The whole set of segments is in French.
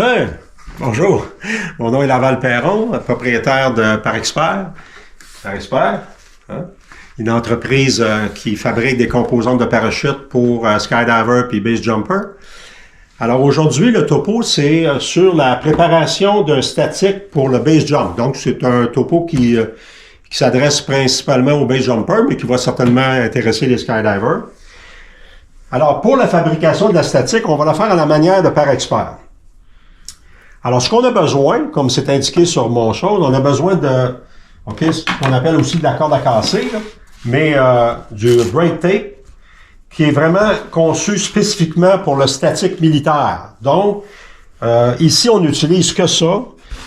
Hein? Bonjour, mon nom est Laval Perron, propriétaire de Parexpert. Parexpert, hein? Une entreprise qui fabrique des composantes de parachute pour Skydiver puis Base Jumper. Alors aujourd'hui, le topo, c'est sur la préparation d'un statique pour le Base Jump. Donc c'est un topo qui s'adresse principalement au Base Jumper, mais qui va certainement intéresser les Skydivers. Alors pour la fabrication de la statique, on va la faire à la manière de Parexpert. Alors, ce qu'on a besoin, comme c'est indiqué sur mon chose, on a besoin de, ce qu'on appelle aussi de la corde à casser, là, mais du brake tape, qui est vraiment conçu spécifiquement pour le statique militaire. Donc, ici, on n'utilise que ça.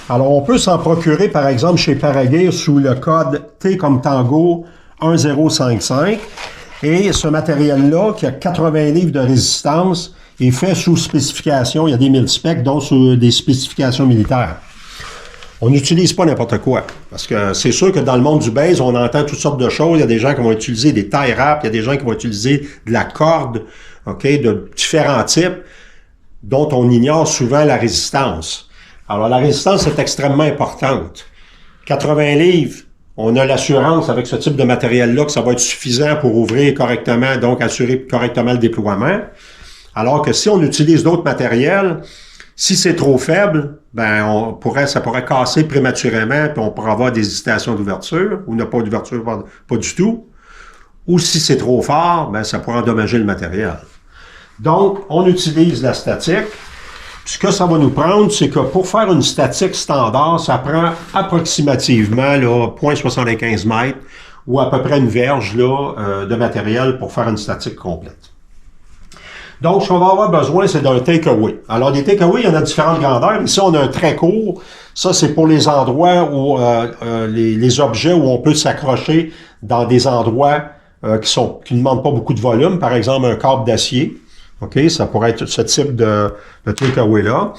Alors, on peut s'en procurer, par exemple, chez Paragear sous le code T comme Tango 1055. Et ce matériel-là, qui a 80 livres de résistance, est fait sous spécification. Il y a des mil-specs, donc sous des spécifications militaires. On n'utilise pas n'importe quoi. Parce que c'est sûr que dans le monde du base, on entend toutes sortes de choses. Il y a des gens qui vont utiliser des tie wraps, il y a des gens qui vont utiliser de la corde, de différents types, dont on ignore souvent la résistance. Alors, la résistance est extrêmement importante. 80 livres, on a l'assurance avec ce type de matériel-là que ça va être suffisant pour ouvrir correctement, donc assurer correctement le déploiement. Alors que si on utilise d'autres matériels, si c'est trop faible, ça pourrait casser prématurément, puis on pourrait avoir des hésitations d'ouverture, ou n'a pas d'ouverture, pas du tout. Ou si c'est trop fort, ça pourrait endommager le matériel. Donc, on utilise la statique. Ce que ça va nous prendre, c'est que pour faire une statique standard, ça prend approximativement 0,75 mètres ou à peu près une verge de matériel pour faire une statique complète. Donc, ce qu'on va avoir besoin, c'est d'un take-away. Alors, des take-away, il y en a différentes grandeurs. Ici, on a un très court. Ça, c'est pour les endroits où les objets où on peut s'accrocher dans des endroits qui ne demandent pas beaucoup de volume. Par exemple, un câble d'acier. Ça pourrait être ce type de take-away-là.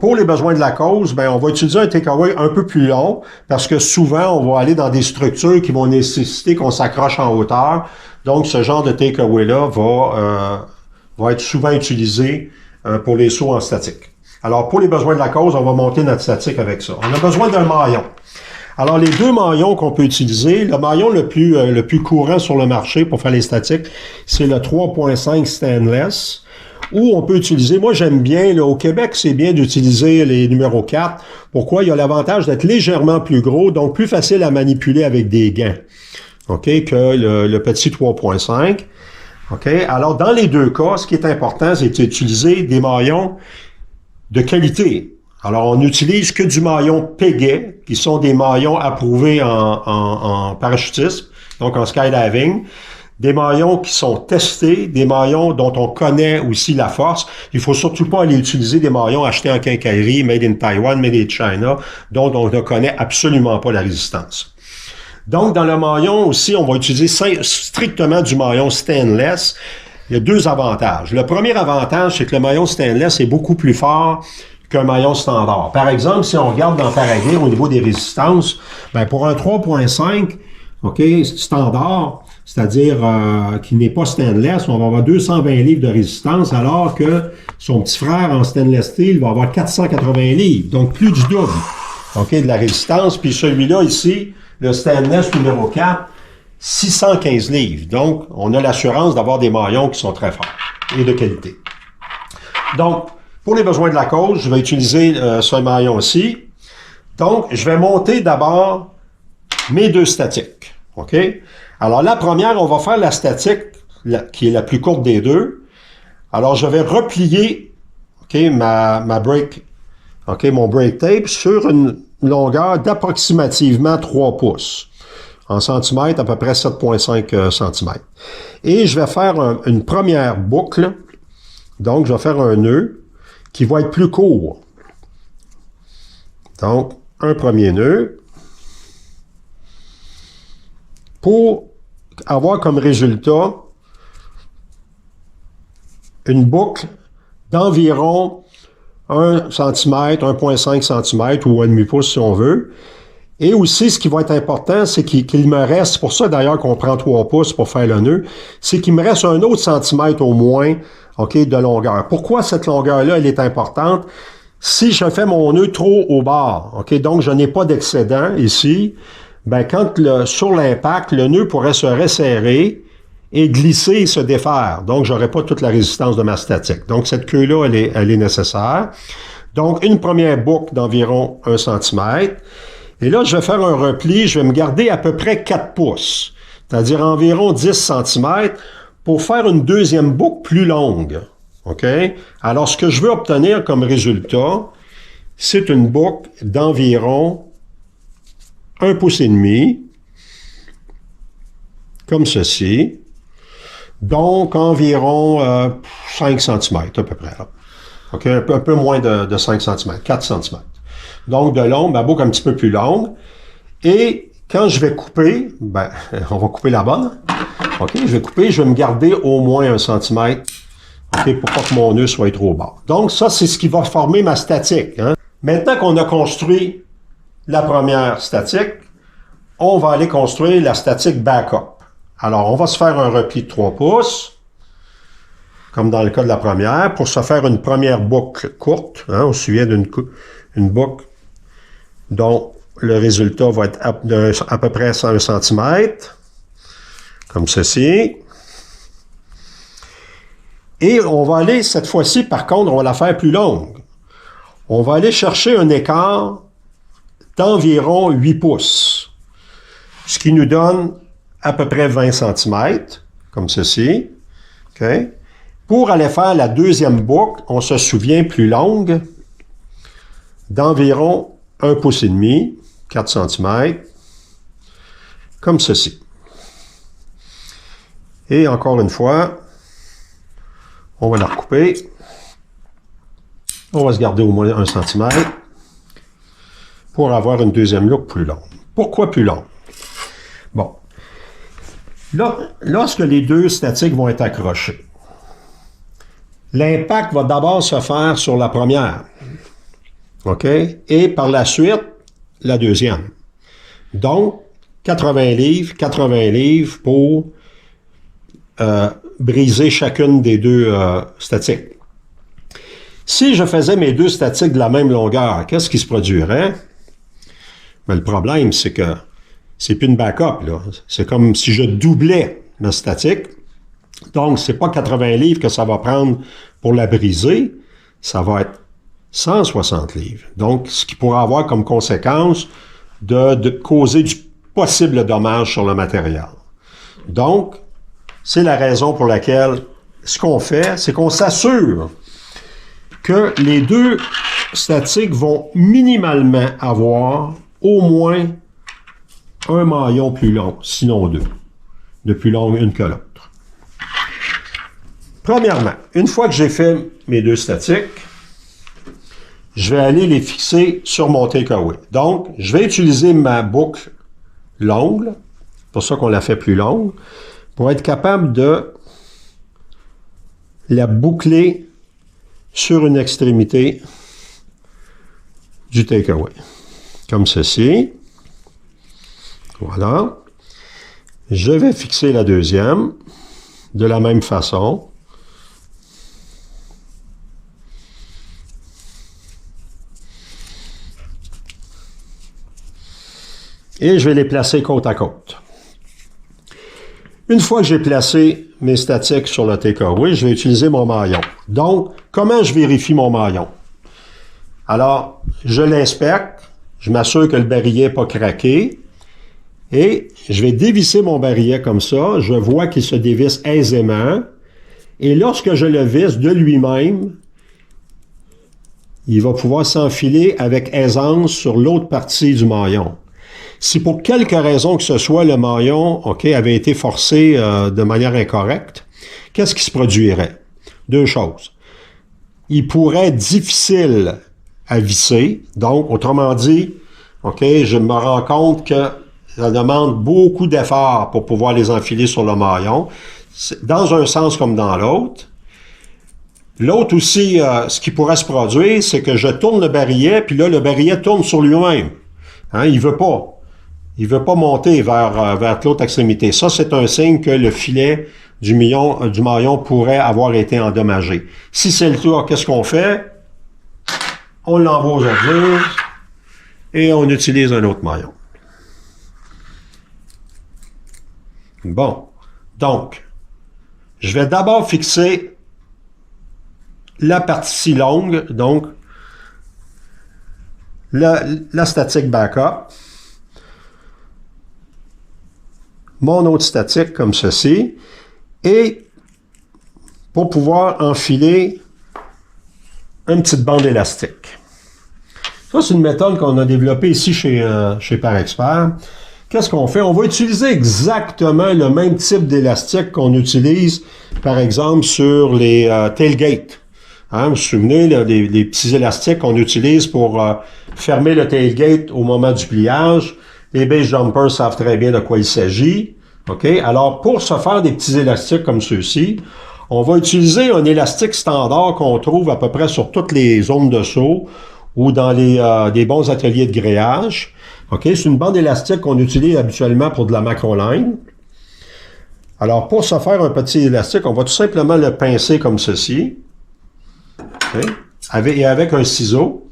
Pour les besoins de la cause, on va utiliser un take-away un peu plus long parce que souvent, on va aller dans des structures qui vont nécessiter qu'on s'accroche en hauteur. Donc, ce genre de take-away-là va être souvent utilisé pour les sauts en statique. Alors, pour les besoins de la cause, on va monter notre statique avec ça. On a besoin d'un maillon. Alors, les deux maillons qu'on peut utiliser, le maillon le plus courant sur le marché pour faire les statiques, c'est le 3.5 stainless, ou on peut utiliser, moi j'aime bien, au Québec, c'est bien d'utiliser les numéros 4. Pourquoi? Il y a l'avantage d'être légèrement plus gros, donc plus facile à manipuler avec des gants, que le petit 3.5. Alors, dans les deux cas, ce qui est important, c'est d'utiliser des maillons de qualité. Alors, on n'utilise que du maillon Pégay, qui sont des maillons approuvés en parachutisme, donc en skydiving. Des maillons qui sont testés, des maillons dont on connaît aussi la force. Il faut surtout pas aller utiliser des maillons achetés en quincaillerie, made in Taiwan, made in China, dont on ne connaît absolument pas la résistance. Donc, dans le maillon aussi, on va utiliser strictement du maillon stainless. Il y a deux avantages. Le premier avantage, c'est que le maillon stainless est beaucoup plus fort qu'un maillon standard. Par exemple, si on regarde dans Paragear au niveau des résistances, pour un 3.5, standard, c'est-à-dire qui n'est pas stainless, on va avoir 220 livres de résistance, alors que son petit frère en stainless steel va avoir 480 livres, donc plus du double de la résistance. Puis celui-là ici, le stainless numéro 4, 615 livres. Donc, on a l'assurance d'avoir des maillons qui sont très forts et de qualité. Donc, pour les besoins de la cause, je vais utiliser ce maillon-ci. Donc, je vais monter d'abord mes deux statiques. Alors, la première, on va faire la statique qui est la plus courte des deux. Alors, je vais replier ma brake, mon brake tape sur une longueur d'approximativement 3 pouces. En centimètres, à peu près 7,5 centimètres. Et je vais faire une première boucle. Donc, je vais faire un nœud qui va être plus court. Donc, un premier nœud. Pour avoir comme résultat une boucle d'environ 1 cm, 1,5 cm ou 1,5 pouce si on veut. Et aussi, ce qui va être important, c'est qu'il me reste, c'est pour ça d'ailleurs qu'on prend 3 pouces pour faire le nœud, c'est qu'il me reste un autre centimètre au moins de longueur. Pourquoi cette longueur-là, elle est importante? Si je fais mon nœud trop au bord, OK, donc je n'ai pas d'excédent ici, ben quand sur l'impact, le nœud pourrait se resserrer et glisser et se défaire. Donc, j'aurais pas toute la résistance de ma statique. Donc, cette queue-là, elle est nécessaire. Donc, une première boucle d'environ 1 cm. Et là, je vais faire un repli, je vais me garder à peu près 4 pouces, c'est-à-dire environ 10 cm, pour faire une deuxième boucle plus longue. OK? Alors, ce que je veux obtenir comme résultat, c'est une boucle d'environ 1 pouce et demi, comme ceci. Donc, environ 5 cm à peu près. Là. OK? Un peu moins de 5 cm, 4 cm. Donc, de long, ma boucle un petit peu plus longue. Et quand je vais couper, ben, on va couper la bonne. OK? Je vais couper, je vais me garder au moins 1 cm. OK? Pour pas que mon nœud soit trop bas. Donc, ça, c'est ce qui va former ma statique. Hein? Maintenant qu'on a construit la première statique, on va aller construire la statique backup. Alors, on va se faire un repli de 3 pouces, comme dans le cas de la première, pour se faire une première boucle courte. Hein, on se souvient d'une boucle dont le résultat va être à peu près 100 cm, comme ceci. Et on va aller, cette fois-ci, par contre, on va la faire plus longue. On va aller chercher un écart d'environ 8 pouces, ce qui nous donne à peu près 20 cm, comme ceci. Okay? Pour aller faire la deuxième boucle, on se souvient plus longue, d'environ 1 pouce et demi, 4 cm, comme ceci. Et encore une fois, on va la recouper. On va se garder au moins 1 cm pour avoir une deuxième boucle plus longue. Pourquoi plus longue? Bon. Là, lorsque les deux statiques vont être accrochées, l'impact va d'abord se faire sur la première. OK? Et par la suite, la deuxième. Donc, 80 livres pour briser chacune des deux statiques. Si je faisais mes deux statiques de la même longueur, qu'est-ce qui se produirait? Mais le problème, c'est que c'est plus une backup, là. C'est comme si je doublais ma statique. Donc, c'est pas 80 livres que ça va prendre pour la briser. Ça va être 160 livres. Donc, ce qui pourrait avoir comme conséquence de causer du possible dommage sur le matériel. Donc, c'est la raison pour laquelle ce qu'on fait, c'est qu'on s'assure que les deux statiques vont minimalement avoir au moins un maillon plus long, sinon deux. De plus long une que l'autre. Premièrement, une fois que j'ai fait mes deux statiques, je vais aller les fixer sur mon takeaway. Donc, je vais utiliser ma boucle longue, c'est pour ça qu'on la fait plus longue, pour être capable de la boucler sur une extrémité du takeaway. Comme ceci. Voilà. Je vais fixer la deuxième de la même façon. Et je vais les placer côte à côte. Une fois que j'ai placé mes statiques sur le takeaway, je vais utiliser mon maillon. Donc, comment je vérifie mon maillon? Alors, je l'inspecte, je m'assure que le barillet n'est pas craqué, et je vais dévisser mon barillet comme ça. Je vois qu'il se dévisse aisément, et lorsque je le visse de lui-même, il va pouvoir s'enfiler avec aisance sur l'autre partie du maillon. Si pour quelque raison que ce soit, le maillon avait été forcé de manière incorrecte, qu'est-ce qui se produirait? Deux choses. Il pourrait être difficile à visser. Donc, autrement dit, je me rends compte que ça demande beaucoup d'efforts pour pouvoir les enfiler sur le maillon, dans un sens comme dans l'autre. L'autre aussi, ce qui pourrait se produire, c'est que je tourne le barillet, puis là, le barillet tourne sur lui-même. Hein, il veut pas. Il veut pas monter vers l'autre extrémité. Ça, c'est un signe que le filet du maillon pourrait avoir été endommagé. Si c'est le cas, qu'est-ce qu'on fait? on l'envoie aux ordures et on utilise un autre maillon. Bon, donc, je vais d'abord fixer la partie longue, donc la statique backup, mon autre statique comme ceci, et pour pouvoir enfiler une petite bande élastique. Ça, c'est une méthode qu'on a développée ici chez Parexpert. Qu'est-ce qu'on fait? On va utiliser exactement le même type d'élastique qu'on utilise, par exemple, sur les tailgates. Hein, vous vous souvenez, là, les petits élastiques qu'on utilise pour fermer le tailgate au moment du pliage. Les base jumpers savent très bien de quoi il s'agit. OK? Alors, pour se faire des petits élastiques comme ceux-ci, on va utiliser un élastique standard qu'on trouve à peu près sur toutes les zones de saut ou dans des bons ateliers de gréage. OK? C'est une bande élastique qu'on utilise habituellement pour de la macroline. Alors, pour se faire un petit élastique, on va tout simplement le pincer comme ceci. Okay? Et avec un ciseau,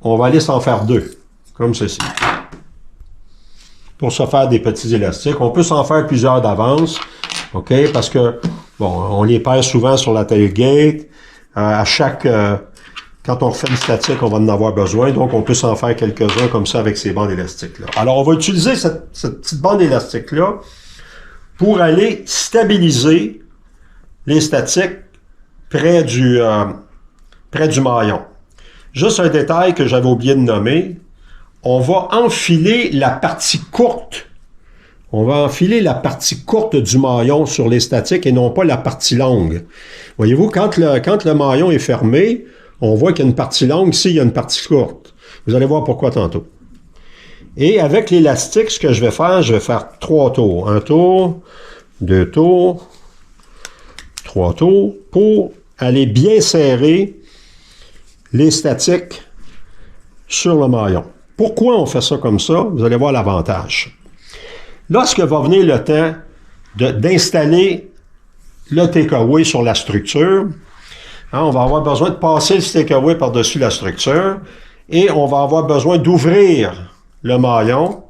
on va aller s'en faire deux, comme ceci. Pour se faire des petits élastiques. On peut s'en faire plusieurs d'avance, OK? Parce que, bon, on les perd souvent sur la tailgate. Quand on refait une statique, on va en avoir besoin. Donc, on peut s'en faire quelques-uns comme ça avec ces bandes élastiques-là. Alors, on va utiliser cette petite bande élastique-là pour aller stabiliser les statiques près du maillon. Juste un détail que j'avais oublié de nommer. On va enfiler la partie courte. On va enfiler la partie courte du maillon sur les statiques et non pas la partie longue. Voyez-vous, quand le maillon est fermé, on voit qu'il y a une partie longue, ici, il y a une partie courte. Vous allez voir pourquoi tantôt. Et avec l'élastique, ce que je vais faire 3 tours. 1 tour, 2 tours, 3 tours, pour aller bien serrer les statiques sur le maillon. Pourquoi on fait ça comme ça? Vous allez voir l'avantage. Lorsque va venir le temps d'installer le takeaway sur la structure, hein, on va avoir besoin de passer le takeaway par-dessus la structure et on va avoir besoin d'ouvrir le maillon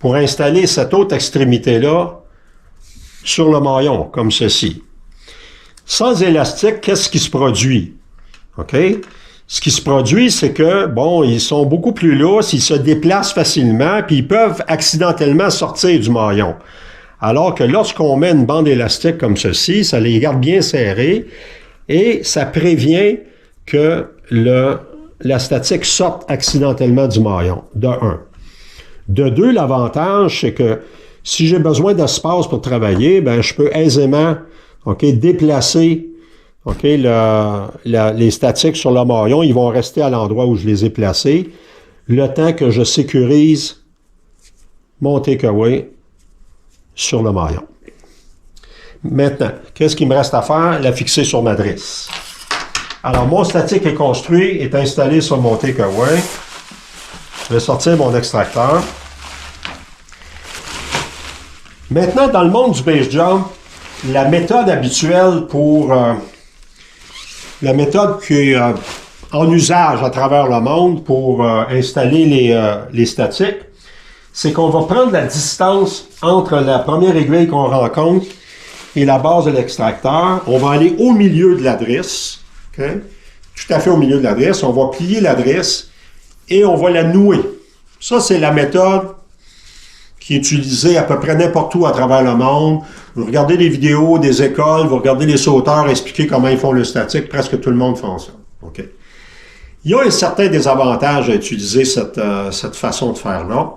pour installer cette autre extrémité-là sur le maillon, comme ceci. Sans élastique, qu'est-ce qui se produit? OK? Ce qui se produit, c'est que, bon, ils sont beaucoup plus lourds, ils se déplacent facilement, puis ils peuvent accidentellement sortir du maillon. Alors que lorsqu'on met une bande élastique comme ceci, ça les garde bien serrés et ça prévient que la statique sorte accidentellement du maillon, de 1. De 2, l'avantage, c'est que si j'ai besoin d'espace pour travailler, ben je peux aisément, OK, déplacer les statiques sur le maillon, ils vont rester à l'endroit où je les ai placés, le temps que je sécurise mon takeaway sur le maillon. Maintenant, qu'est-ce qu'il me reste à faire? La fixer sur ma drisse. Alors, mon statique est construit, est installé sur mon takeaway. Je vais sortir mon extracteur. Maintenant, dans le monde du base jump, la méthode habituelle la méthode qui est en usage à travers le monde pour installer les statiques, c'est qu'on va prendre la distance entre la première aiguille qu'on rencontre et la base de l'extracteur. On va aller au milieu de la drisse, okay? Tout à fait au milieu de la drisse. On va plier la drisse et on va la nouer. Ça, c'est la méthode qui est utilisée à peu près n'importe où à travers le monde. Vous regardez les vidéos des écoles, vous regardez les sauteurs expliquer comment ils font le statique, presque tout le monde fait ça. Okay? Il y a un certain désavantage à utiliser cette façon de faire-là.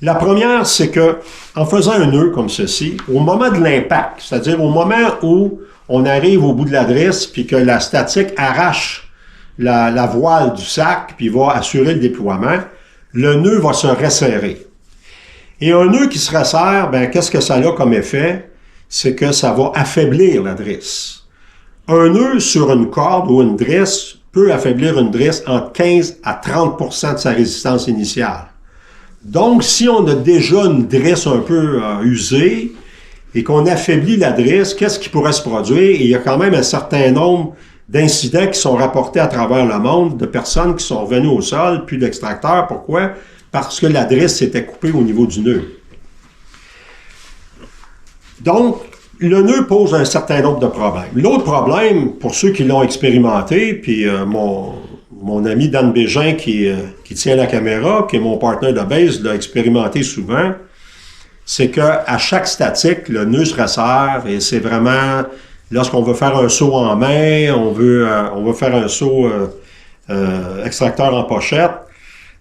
La première, c'est que en faisant un nœud comme ceci, au moment de l'impact, c'est-à-dire au moment où on arrive au bout de la drisse, puis que la statique arrache la voile du sac, puis va assurer le déploiement, le nœud va se resserrer. Et un nœud qui se resserre, ben, qu'est-ce que ça a comme effet? C'est que ça va affaiblir la drisse. Un nœud sur une corde ou une drisse peut affaiblir une drisse entre 15 à 30% de sa résistance initiale. Donc, si on a déjà une drisse un peu usée et qu'on affaiblit la drisse, qu'est-ce qui pourrait se produire? Et il y a quand même un certain nombre d'incidents qui sont rapportés à travers le monde, de personnes qui sont venues au sol, puis d'extracteurs. Pourquoi? Parce que l'adresse s'était coupée au niveau du nœud. Donc, le nœud pose un certain nombre de problèmes. L'autre problème, pour ceux qui l'ont expérimenté, puis mon ami Dan Bégin qui tient la caméra, qui est mon partenaire de base, l'a expérimenté souvent, c'est qu'à chaque statique, le nœud se resserre et c'est vraiment, lorsqu'on veut faire un saut en main, on veut faire un saut extracteur en pochette,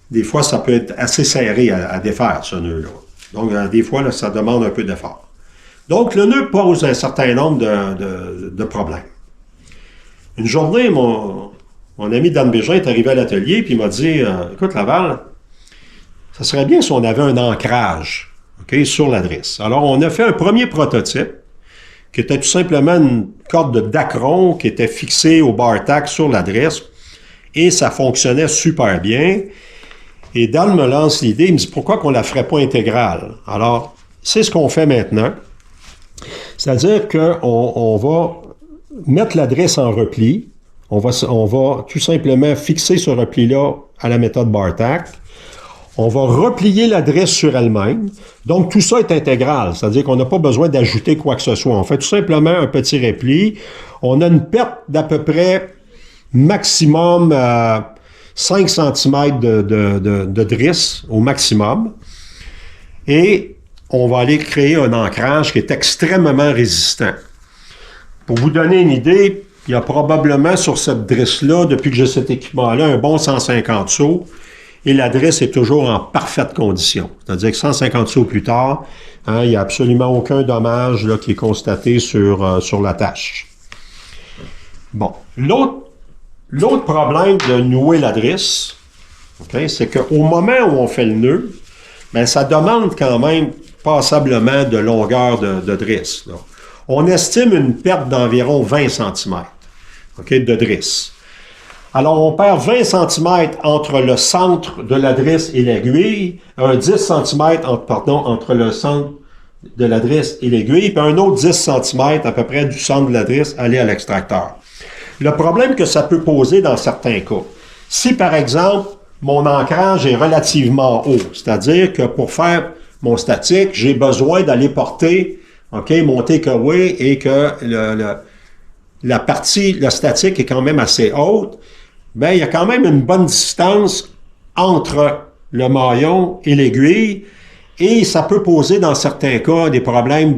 des fois ça peut être assez serré à défaire ce nœud-là. Donc des fois, là, ça demande un peu d'effort. Donc le nœud pose un certain nombre de problèmes. Une journée, mon ami Dan Bégin est arrivé à l'atelier puis il m'a dit « Écoute Laval, ça serait bien si on avait un ancrage. » Okay, sur l'adresse. Alors, on a fait un premier prototype qui était tout simplement une corde de Dacron qui était fixée au bar tack sur l'adresse et ça fonctionnait super bien. Et Dan me lance l'idée, il me dit pourquoi qu'on la ferait pas intégrale. Alors, c'est ce qu'on fait maintenant. C'est-à-dire qu'on va mettre l'adresse en repli. On va tout simplement fixer ce repli-là à la méthode bar tack. On va replier l'adresse sur elle-même. Donc, tout ça est intégral, c'est-à-dire qu'on n'a pas besoin d'ajouter quoi que ce soit. On fait tout simplement un petit repli. On a une perte d'à peu près maximum 5 cm de drisse au maximum. Et on va aller créer un ancrage qui est extrêmement résistant. Pour vous donner une idée, il y a probablement sur cette drisse-là, depuis que j'ai cet équipement-là, un bon 150 sauts. Et l'adresse est toujours en parfaite condition. C'est-à-dire que 150 sauts plus tard, il n'y a absolument aucun dommage là, qui est constaté sur la tâche. Bon. L'autre problème de nouer l'adresse, okay, c'est qu'au moment où on fait le nœud, ben, ça demande quand même passablement de longueur de drisse. Là. On estime une perte d'environ 20 cm okay, de drisse. Alors, on perd 20 cm entre le centre de l'adresse et l'aiguille, un 10 cm entre le centre de l'adresse et l'aiguille, puis un autre 10 cm à peu près du centre de l'adresse aller à l'extracteur. Le problème que ça peut poser dans certains cas, si par exemple, mon ancrage est relativement haut, c'est-à-dire que pour faire mon statique, j'ai besoin d'aller porter mon takeaway et que la partie, le statique est quand même assez haute, ben, il y a quand même une bonne distance entre le maillon et l'aiguille et ça peut poser dans certains cas des problèmes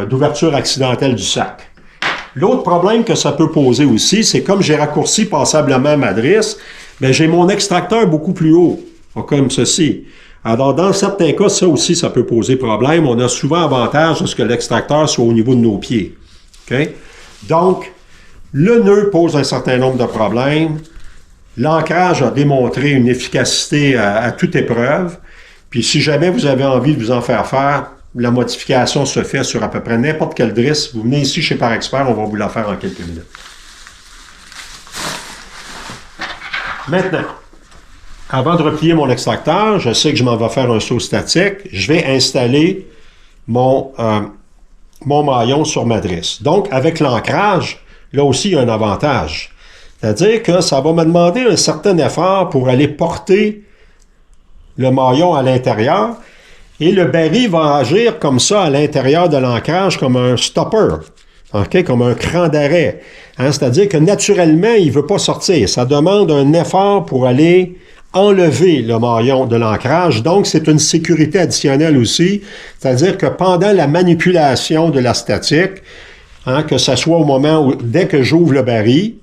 d'ouverture accidentelle du sac. L'autre problème que ça peut poser aussi, c'est comme j'ai raccourci passablement ma drisse, ben, j'ai mon extracteur beaucoup plus haut, comme ceci. Alors, dans certains cas, ça aussi, ça peut poser problème. On a souvent avantage de ce que l'extracteur soit au niveau de nos pieds. Okay? Donc, le nœud pose un certain nombre de problèmes. L'ancrage a démontré une efficacité à toute épreuve. Puis si jamais vous avez envie de vous en faire, la modification se fait sur à peu près n'importe quelle drisse. Vous venez ici chez Parexpert, on va vous la faire en quelques minutes. Maintenant, avant de replier mon extracteur, je sais que je m'en vais faire un saut statique. Je vais installer mon maillon sur ma drisse. Donc, avec l'ancrage, là aussi, il y a un avantage. C'est-à-dire que ça va me demander un certain effort pour aller porter le maillon à l'intérieur et le baril va agir comme ça à l'intérieur de l'ancrage comme un stopper, okay? Comme un cran d'arrêt. C'est-à-dire que naturellement, il ne veut pas sortir. Ça demande un effort pour aller enlever le maillon de l'ancrage. Donc, c'est une sécurité additionnelle aussi. C'est-à-dire que pendant la manipulation de la statique, que ce soit au moment où, dès que j'ouvre le baril,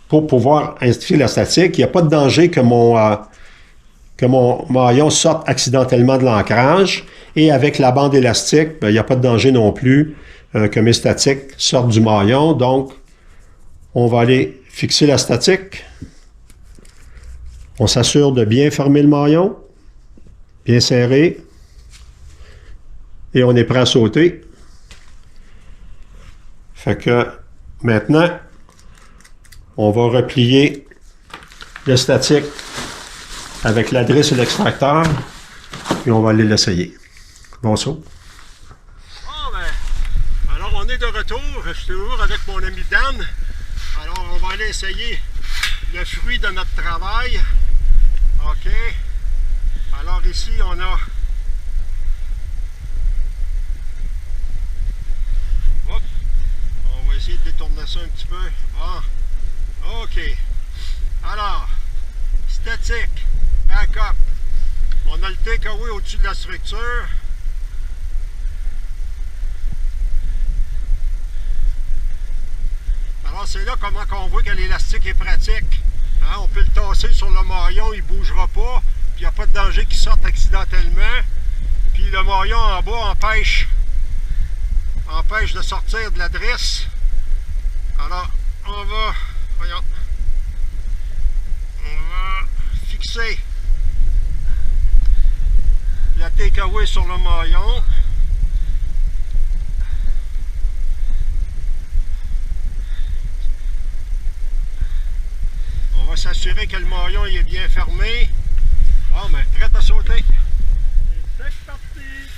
pour pouvoir instituer la statique, il n'y a pas de danger que mon maillon sorte accidentellement de l'ancrage. Et avec la bande élastique, ben, il n'y a pas de danger non plus que mes statiques sortent du maillon. Donc, on va aller fixer la statique. On s'assure de bien fermer le maillon, bien serré. Et on est prêt à sauter. Fait que maintenant, on va replier le statique avec l'adresse et l'extracteur, puis on va aller l'essayer. Bon saut. Bon, ben, alors on est de retour. Je suis toujours avec mon ami Dan. Alors, on va aller essayer le fruit de notre travail. OK. Alors ici, on a... Hop. On va essayer de détourner ça un petit peu. Bon. OK. Alors, statique, backup. On a le takeaway au-dessus de la structure. Alors, c'est là comment on voit que l'élastique est pratique. Hein, on peut le tasser sur le maillon, il ne bougera pas. Puis il n'y a pas de danger qu'il sorte accidentellement. Puis le maillon en bas empêche de sortir de la drisse. Alors, on va fixer le takeaway sur le maillon. On va s'assurer que le maillon il est bien fermé. Bon, ben, prêt à sauter. C'est parti!